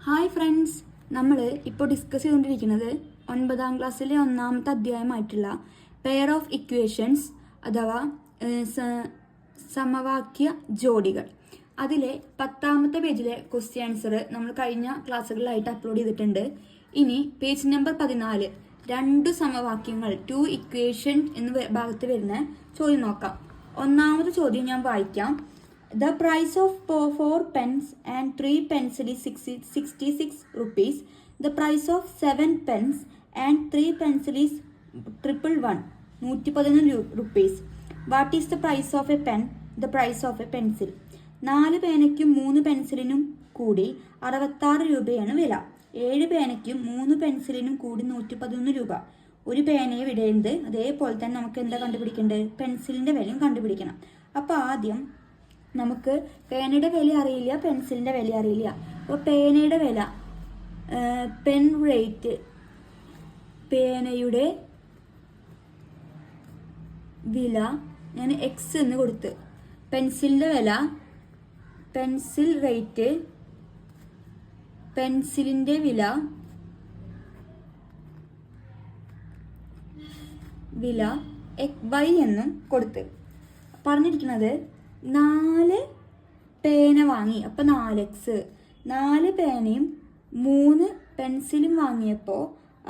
Hi friends, നമ്മൾ ഇപ്പോൾ discuss ചെയ്തുകൊണ്ടിരിക്കുന്നത് 9ാം ക്ലാസ്സിലെ 1ാമത്തെ അധ്യായമായിട്ടുള്ള പെയർ ഓഫ് ഇക്വേഷൻസ് അഥവാ സമവാക്യ ജോഡികൾ. അതിലെ 10ാമത്തെ പേജിലെ ക്വസ്റ്റ്യൻ ആൻസർ നമ്മൾ കഴിഞ്ഞ ക്ലാസ്സുകളിലായിട്ട് അപ്ലോഡ് ചെയ്തിട്ടുണ്ട്. ഇനി പേജ് നമ്പർ 14 2 സമവാക്യങ്ങൾ 2 ഇക്വേഷൻ എന്ന ഭാഗത്ത് വരുന്ന ചോദ്യം നോക്കാം. ഒന്നാമത്തെ ചോദ്യം ഞാൻ വായിക്കാം. The price of 4 pence and 3 pencil is 66 rupees. The price of 7 pence and 3 pencil is 111 rupees. What is the price of a pen? The price of a pencil. 4 പേനയ്ക്കും 3 പെൻസിലിനും കൂടി 66 രൂപയാണ് വില. 7 പേനയ്ക്കും 3 പെൻസിലിനും കൂടി 111 രൂപ. ഒരു പേനയെ വിടരുത്. അതേപോലെ തന്നെ നമുക്ക് എന്താ കണ്ടുപിടിക്കേണ്ടത്? പെൻസിലിൻ്റെ വിലയും കണ്ടുപിടിക്കണം. അപ്പോൾ ആദ്യം നമുക്ക് പേനയുടെ വില അറിയില്ല, പെൻസിലിൻ്റെ വില അറിയില്ല. അപ്പോൾ പേനയുടെ വില, പെൻ റേറ്റ്, പേനയുടെ വില ഞാൻ എക്സ് എന്ന് കൊടുത്ത്. പെൻസിലിൻ്റെ വില, പെൻസിൽ റേറ്റ്, പെൻസിലിൻ്റെ വില വൈ എന്നും കൊടുത്ത്. പറഞ്ഞിരിക്കുന്നത് 4 പേന വാങ്ങി, അപ്പോൾ 4x. 4 പേനയും 3 പെൻസിലും വാങ്ങിയപ്പോൾ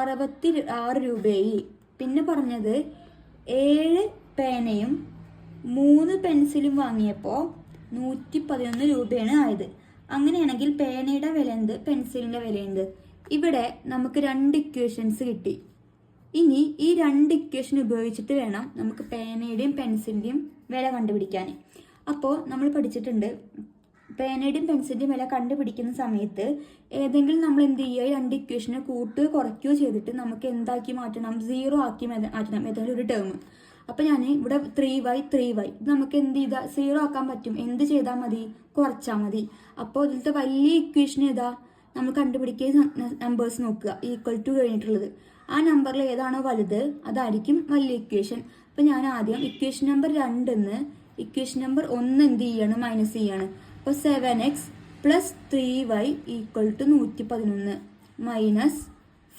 66 രൂപയായി. പിന്നെ പറഞ്ഞത് 7 പേനയും 3 പെൻസിലും വാങ്ങിയപ്പോൾ 111 രൂപയാണ് ആയത്. അങ്ങനെയാണെങ്കിൽ പേനയുടെ വില എന്ത്, പെൻസിലിൻ്റെ വില എന്ത്? ഇവിടെ നമുക്ക് 2 ഇക്വേഷൻസ് കിട്ടി. ഇനി ഈ 2 ഇക്വേഷൻ ഉപയോഗിച്ചിട്ട് വേണം നമുക്ക് പേനയുടെയും പെൻസിലിൻ്റെയും വില കണ്ടുപിടിക്കാൻ. അപ്പോൾ നമ്മൾ പഠിച്ചിട്ടുണ്ട്, പേനയുടെയും പെൻസിലിൻ്റെയും വില കണ്ടുപിടിക്കുന്ന സമയത്ത് ഏതെങ്കിലും നമ്മൾ എന്ത് ചെയ്യുക, 2 ഇക്വേഷനെ കൂട്ടുകയോ കുറയ്ക്കുകയോ ചെയ്തിട്ട് നമുക്ക് എന്താക്കി മാറ്റണം? 0 ആക്കി മാറ്റണം ഏതെങ്കിലും ഒരു ടേം. അപ്പോൾ ഞാൻ ഇവിടെ 3y ഇത് നമുക്ക് എന്ത് ചെയ്താൽ 0 ആക്കാൻ പറ്റും? എന്ത് ചെയ്താൽ മതി? കുറച്ചാൽ മതി. അപ്പോൾ ഇതിലത്തെ വലിയ ഇക്വേഷൻ ഏതാ? നമ്മൾ കണ്ടുപിടിക്കുക നമ്പേഴ്സ് നോക്കുക, ഈക്വൽ ടു കഴിഞ്ഞിട്ടുള്ളത്. ആ നമ്പറിൽ ഏതാണോ വലുത് അതായിരിക്കും വലിയ ഇക്വേഷൻ. അപ്പോൾ ഞാൻ ആദ്യം ഇക്വേഷൻ നമ്പർ 2 ഇക്വേഷൻ നമ്പർ 1 എന്ത് ചെയ്യാണ്? മൈനസ് ചെയ്യാണ്. അപ്പോൾ 7x plus 3y equal to 111 minus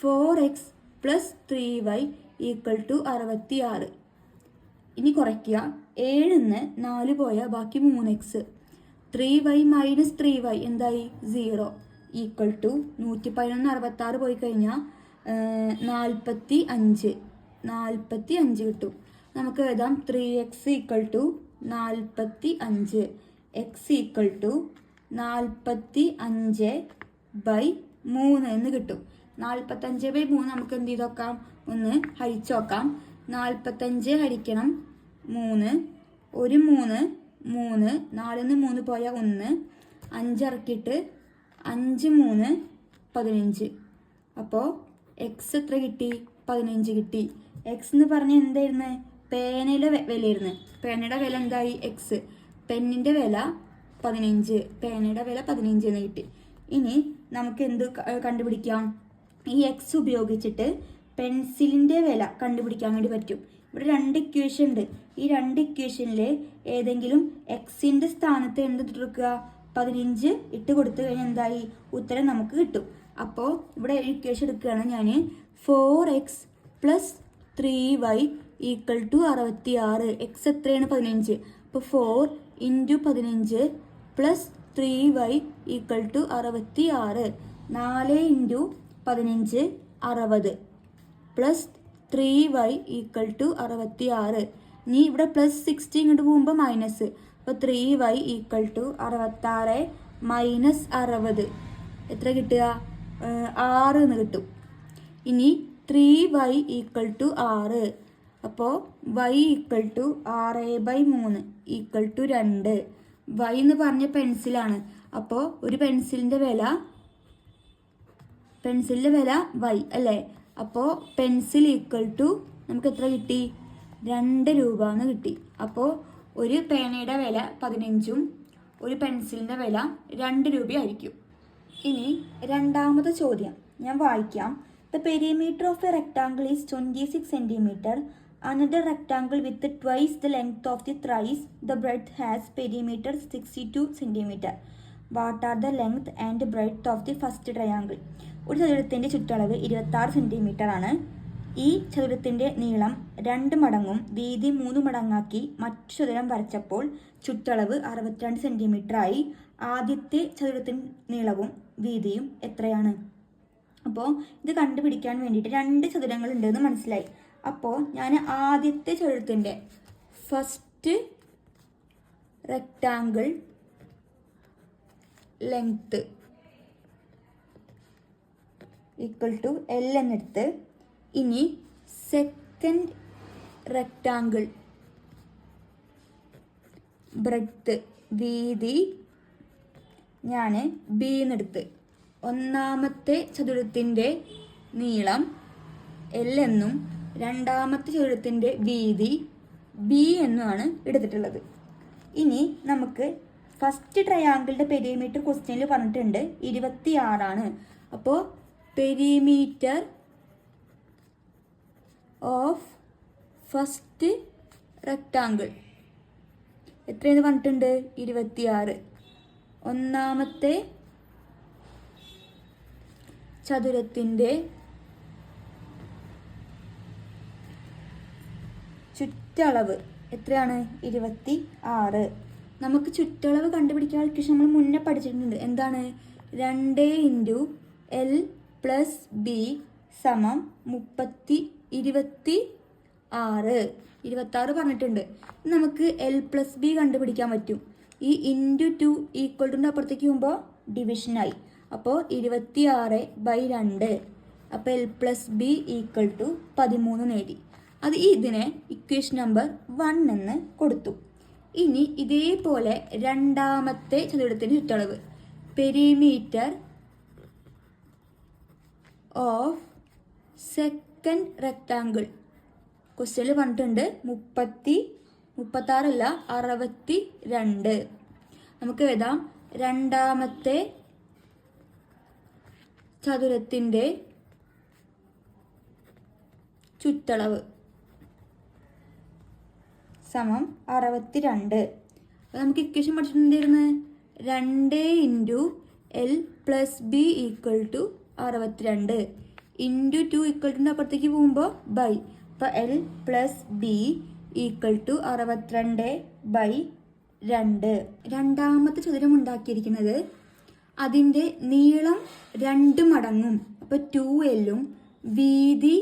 4x plus 3y equal to 66. ഇനി കുറയ്ക്കുക. 7 4 പോയാൽ ബാക്കി 3x. 3y മൈനസ് 3y എന്തായി? 0 ഈക്വൽ ടു 111 66 പോയി കഴിഞ്ഞാൽ 45 കിട്ടും. നമുക്ക് എഴുതാം 3x equal to 45, X equal to 45/3 എന്ന് കിട്ടും. 45/3 നമുക്ക് എന്ത് ചെയ്ത് നോക്കാം? ഒന്ന് ഹരിച്ചു നോക്കാം. 45 ഹരിക്കണം 3, 1 3 3, 4 3 പോയാൽ 1, 5 ഇറക്കിയിട്ട് 5 3 15. അപ്പോൾ എക്സ് എത്ര കിട്ടി? 15 കിട്ടി. എക്സ് എന്ന് പറഞ്ഞാൽ എന്തായിരുന്നു? പേനയുടെ വിലയായിരുന്നു. പേനയുടെ വില എന്തായി? എക്സ്. പെന്നിൻ്റെ വില 15, പേനയുടെ വില 15 എന്ന് കിട്ടി. ഇനി നമുക്ക് എന്ത് കണ്ടുപിടിക്കാം? ഈ എക്സ് ഉപയോഗിച്ചിട്ട് പെൻസിലിൻ്റെ വില കണ്ടുപിടിക്കാൻ വേണ്ടി പറ്റും. ഇവിടെ 2 ഇക്വേഷൻ ഉണ്ട്. ഈ 2 ഇക്വേഷനിൽ ഏതെങ്കിലും എക്സിൻ്റെ സ്ഥാനത്ത് എന്ത് ഇട്ടെടുക്കുക? 15 ഇട്ട് കൊടുത്തു കഴിഞ്ഞാൽ എന്തായി? ഉത്തരം നമുക്ക് കിട്ടും. അപ്പോൾ ഇവിടെ ഇക്വേഷൻ എടുക്കുകയാണ് ഞാൻ. 4x plus 3y equal to 66. X എത്രയാണ്? 15. അപ്പോൾ 4 into 15 plus 3y equal to 66. 4 into 15 60 plus 3y equal to 66. ഇനി ഇവിടെ പ്ലസ് 60 ഇങ്ങോട്ട് പോകുമ്പോൾ മൈനസ്. അപ്പോൾ 3y ഈക്വൽ ടു 66 മൈനസ് 60 എത്ര കിട്ടുക? 6 എന്ന് കിട്ടും. ഇനി 3y ഈക്വൽ ടു 6. അപ്പോൾ y equal to 6/3 equal to 2. y എന്ന് പറഞ്ഞ പെൻസിലാണ്. അപ്പോൾ ഒരു പെൻസിലിൻ്റെ വില y അല്ലേ? അപ്പോൾ പെൻസിൽ ഈക്വൽ ടു നമുക്ക് എത്ര കിട്ടി? 2 രൂപ എന്ന് കിട്ടി. അപ്പോൾ ഒരു പേനയുടെ വില 15ഉം ഒരു പെൻസിലിൻ്റെ വില 2 രൂപയായിരിക്കും. ഇനി രണ്ടാമത്തെ ചോദ്യം ഞാൻ വായിക്കാം. The perimeter of a rectangle is 26 centimeter. Another rectangle with twice the length of the thrice the breadth has perimeter 62 centimeter. What are the length and breadth of the first triangle. ഒരു ചതുരത്തിൻ്റെ ചുറ്റളവ് 26 centimetre ആണ്. ഈ ചതുരത്തിൻ്റെ നീളം 2 മടങ്ങും വീതി 3 മടങ്ങാക്കി മറ്റു ചതുരം വരച്ചപ്പോൾ ചുറ്റളവ് 62 സെൻറ്റിമീറ്റർ ആയി. ആദ്യത്തെ ചതുരത്തിൻ്റെ നീളവും വീതിയും എത്രയാണ്? അപ്പോൾ ഇത് കണ്ടുപിടിക്കാൻ വേണ്ടിയിട്ട് 2 ചതുരങ്ങൾ ഉണ്ടെന്ന് മനസ്സിലായി. അപ്പോൾ ഞാൻ ആദ്യത്തെ ചതുരത്തിൻ്റെ first rectangle length equal to L എന്നെടുത്ത്, ഇനി സെക്കൻഡ് റെക്റ്റാങ്കിൾ ബ്രെഡ്ത്ത് വീതി ഞാൻ B എന്നെടുത്ത്, ഒന്നാമത്തെ ചതുരത്തിൻ്റെ നീളം L എന്നും രണ്ടാമത്തെ ചതുരത്തിൻ്റെ വീതി B എന്നുമാണ് എടുത്തിട്ടുള്ളത്. ഇനി നമുക്ക് ഫസ്റ്റ് ട്രയാങ്കിളിൻ്റെ പെരിമീറ്റർ ക്വസ്റ്റ്യനിൽ പറഞ്ഞിട്ടുണ്ട് 26 ആണ്. അപ്പോൾ പെരിമീറ്റർ ഓഫ് ഫസ്റ്റ് റെക്റ്റാങ്കിൾ എത്രയെന്ന് പറഞ്ഞിട്ടുണ്ട്? 26. ഒന്നാമത്തെ ചതുരത്തിൻ്റെ ചുറ്റളവ് എത്രയാണ്? 26. നമുക്ക് ചുറ്റളവ് കണ്ടുപിടിക്കാൻ ഇക്വേഷൻ നമ്മൾ മുന്നേ പഠിച്ചിട്ടുണ്ട്. എന്താണ്? 2 × L + B = 26 പറഞ്ഞിട്ടുണ്ട്. നമുക്ക് L + B കണ്ടുപിടിക്കാൻ പറ്റും. ഈ × 2 = അപ്പുറത്തേക്ക് പോകുമ്പോൾ ഡിവിഷനായി. അപ്പോൾ 26/2. അപ്പോൾ L + B = 13 നേടി. അത് ഇതിനെ ഇക്വേഷൻ നമ്പർ 1 എന്ന് കൊടുത്തു. ഇനി ഇതേപോലെ രണ്ടാമത്തെ ചതുരത്തിൻ്റെ ചുറ്റളവ് പെരിമീറ്റർ ഓഫ് സെക്കൻഡ് റെക്റ്റാങ്കിൾ ക്വസ്റ്റ്യനിൽ പറഞ്ഞിട്ടുണ്ട് 36 അല്ല 62. നമുക്ക് എഴുതാം രണ്ടാമത്തെ ചതുരത്തിൻ്റെ ചുറ്റളവ് സമം 62. അപ്പോൾ നമുക്ക് ഇക്വേഷൻ പഠിച്ചിട്ടുണ്ടായിരുന്നു 2 × L + B = 62 × 2 = അപ്പുറത്തേക്ക് പോകുമ്പോൾ ബൈ. അപ്പോൾ L + B = 62/2. രണ്ടാമത്തെ ചതുരം ഉണ്ടാക്കിയിരിക്കുന്നത് അതിൻ്റെ നീളം 2 മടങ്ങും, അപ്പോൾ 2L വീതി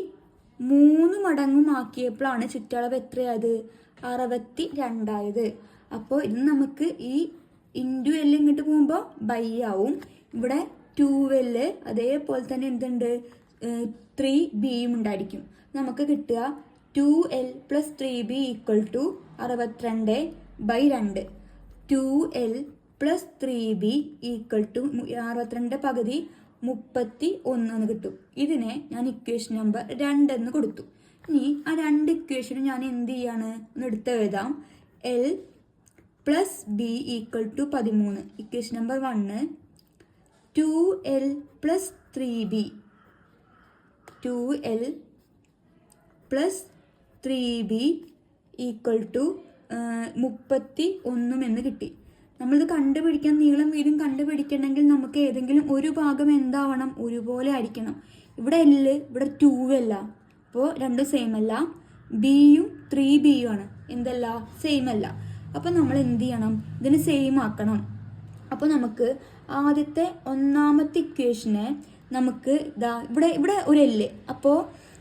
3 മടങ്ങും ആക്കിയപ്പോഴാണ് ചുറ്റളവ് എത്രയായത്? 62 അപ്പോൾ ഇത് നമുക്ക് ഈ × L ഇങ്ങോട്ട് പോകുമ്പോൾ ബൈ ആവും. ഇവിടെ 2L അതേപോലെ തന്നെ എന്തുണ്ട്? 3B ഉണ്ടായിരിക്കും. നമുക്ക് കിട്ടുക 2L + 3B = 62/2. 2L + 3B = 62 പകുതി 31 എന്ന് കിട്ടും. ഇതിനെ ഞാൻ ഇക്വേഷൻ നമ്പർ 2 എന്ന് കൊടുത്തു. ഇനി ആ 2 ഇക്വേഷനും ഞാൻ എന്ത് ചെയ്യാണ്? ഒന്ന് എടുത്ത് എഴുതാം. L + B = 13. Equation number 1. 2L + 3B 2L + 3B = 31 എന്ന് കിട്ടി. നമ്മളിത് കണ്ടുപിടിക്കാൻ നീളം വീതിയും കണ്ടുപിടിക്കണമെങ്കിൽ നമുക്ക് ഏതെങ്കിലും ഒരു ഭാഗം എന്താവണം? ഒരുപോലെ ആയിരിക്കണം. ഇവിടെ L ഇവിടെ 2L. അപ്പോൾ രണ്ടും സെയിം അല്ല. ബിയും 3Bയും ആണ്. എന്തല്ല? സെയിം അല്ല. അപ്പോൾ നമ്മൾ എന്ത് ചെയ്യണം? ഇതിന് സെയിം ആക്കണം. അപ്പോൾ നമുക്ക് ആദ്യത്തെ ഒന്നാമത്തെ ഇക്വേഷനെ നമുക്ക് ഇവിടെ ഒരു L, അപ്പോൾ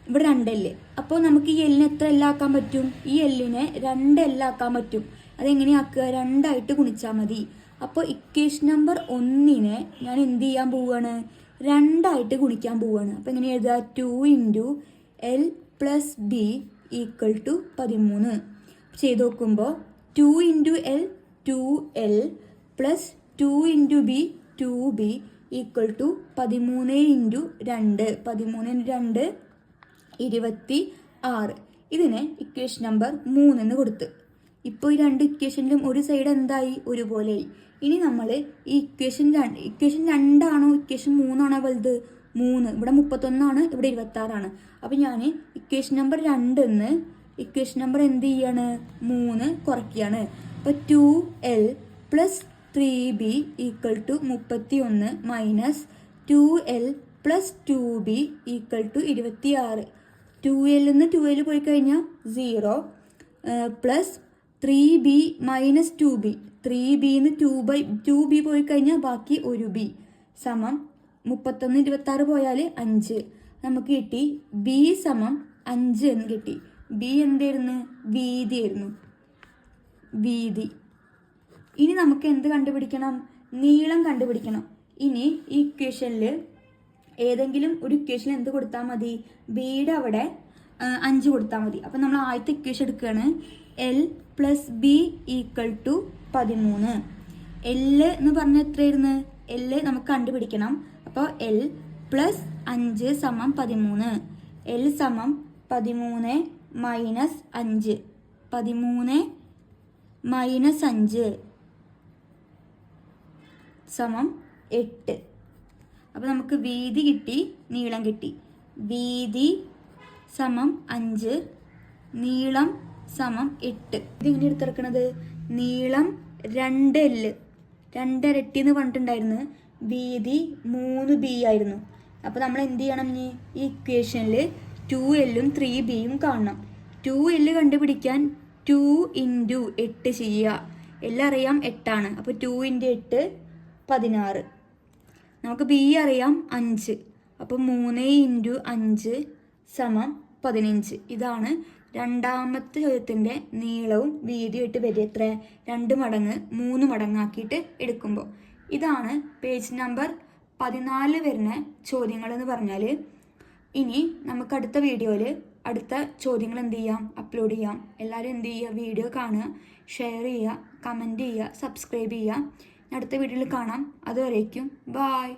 ഇവിടെ 2L. അപ്പോൾ നമുക്ക് ഈ Lനെ എത്ര L ആക്കാൻ പറ്റും? ഈ Lനെ 2L ആക്കാൻ പറ്റും. അതെങ്ങനെയാക്കുക? 2 ആയിട്ട് ഗുണിച്ചാൽ മതി. അപ്പോൾ ഇക്വേഷൻ നമ്പർ 1നെ ഞാൻ എന്ത് ചെയ്യാൻ പോവുകയാണ്? 2 ആയിട്ട് ഗുണിക്കാൻ പോവുകയാണ്. അപ്പോൾ എങ്ങനെ എഴുതുക? 2 × L + B = 13. ചെയ്ത് നോക്കുമ്പോൾ 2 × L 2L + 2 × B 2B = 13 × 2 26. ഇതിനെ ഇക്വേഷൻ നമ്പർ 3 എന്ന് കൊടുത്ത്. ഇപ്പോൾ ഈ 2 ഇക്വേഷനിലും ഒരു സൈഡ് എന്തായി? ഒരുപോലെയായി. ഇനി നമ്മൾ ഈ ഇക്വേഷൻ 2 ആണോ ഇക്വേഷൻ 3 ആണോ വലുത്? 3. ഇവിടെ 31 ആണ്, ഇവിടെ 26 ആണ്. അപ്പോൾ ഞാൻ ഇക്വേഷൻ നമ്പർ 2 എന്ന് ഇക്വേഷൻ നമ്പർ എന്ത് ചെയ്യാണ്? 3 കുറയ്ക്കുകയാണ്. അപ്പോൾ 2L + 3b equal to 31 minus 2l plus 2b equal to 26. 2l നിന്ന് 2l പോയി കഴിഞ്ഞാൽ 0 plus 3b minus 2b. 3b നിന്ന് 2b പോയി കഴിഞ്ഞാൽ ബാക്കി 1b സമം 31 26 പോയാൽ 5. നമുക്ക് കിട്ടി b സമം 5 എന്ന് കിട്ടി. b എന്തായിരുന്നു? വീതി ആയിരുന്നു. വീതി. ഇനി നമുക്ക് എന്ത് കണ്ടുപിടിക്കണം? നീളം കണ്ടുപിടിക്കണം. ഇനി ഈ ഇക്വേഷനിൽ ഏതെങ്കിലും ഒരു ഇക്വേഷനിൽ എന്ത് കൊടുത്താൽ മതി? ബിയുടെ അവിടെ 5 കൊടുത്താൽ മതി. അപ്പം നമ്മൾ ആദ്യത്തെ ഇക്വേഷൻ എടുക്കുകയാണ്. L plus B equal to 13. L എന്ന് പറഞ്ഞാൽ എത്രയായിരുന്നു? എൽ നമുക്ക് കണ്ടുപിടിക്കണം. അപ്പോൾ എൽ പ്ലസ് 5 സമം 13. എൽ സമം 13 മൈനസ് 5. 13 മൈനസ് 5 സമം 8. അപ്പോൾ നമുക്ക് വീതി കിട്ടി, നീളം കിട്ടി. വീതി സമം 5, നീളം സമം 8. ഇതെങ്ങനെ എടുത്തിറക്കണത്? നീളം 2l 2 ഇരട്ടി എന്ന് പറഞ്ഞിട്ടുണ്ടായിരുന്നു. വീതി 3b ആയിരുന്നു. അപ്പോൾ നമ്മൾ എന്ത് ചെയ്യണം? ഈ ഇക്വേഷനിൽ 2l 3bയും കാണണം. 2l കണ്ടുപിടിക്കാൻ 2 × 8 ചെയ്യുക. എല്ലാം അറിയാം 8 ആണ്. അപ്പോൾ 2 × 8 16. നമുക്ക് ബി അറിയാം 5. അപ്പോൾ 3 × 5 സമം 15. ഇതാണ് രണ്ടാമത്തെ ചോദ്യത്തിൻ്റെ നീളവും വീതിയായിട്ട് വരിക. എത്ര? 2 മടങ്ങ് 3 മടങ്ങാക്കിയിട്ട് എടുക്കുമ്പോൾ. ഇതാണ് പേജ് നമ്പർ 14 വരുന്ന ചോദ്യങ്ങൾ എന്ന് പറഞ്ഞാൽ. ഇനി നമുക്ക് അടുത്ത വീഡിയോയിൽ അടുത്ത ചോദ്യങ്ങൾ എന്ത് ചെയ്യാം? അപ്ലോഡ് ചെയ്യാം. എല്ലാവരും എന്ത് ചെയ്യുക? വീഡിയോ കാണുക, ഷെയർ ചെയ്യുക, കമൻറ്റ് ചെയ്യുക, സബ്സ്ക്രൈബ് ചെയ്യുക. അടുത്ത വീഡിയോയിൽ കാണാം. അതുവരേക്കും ബായ്.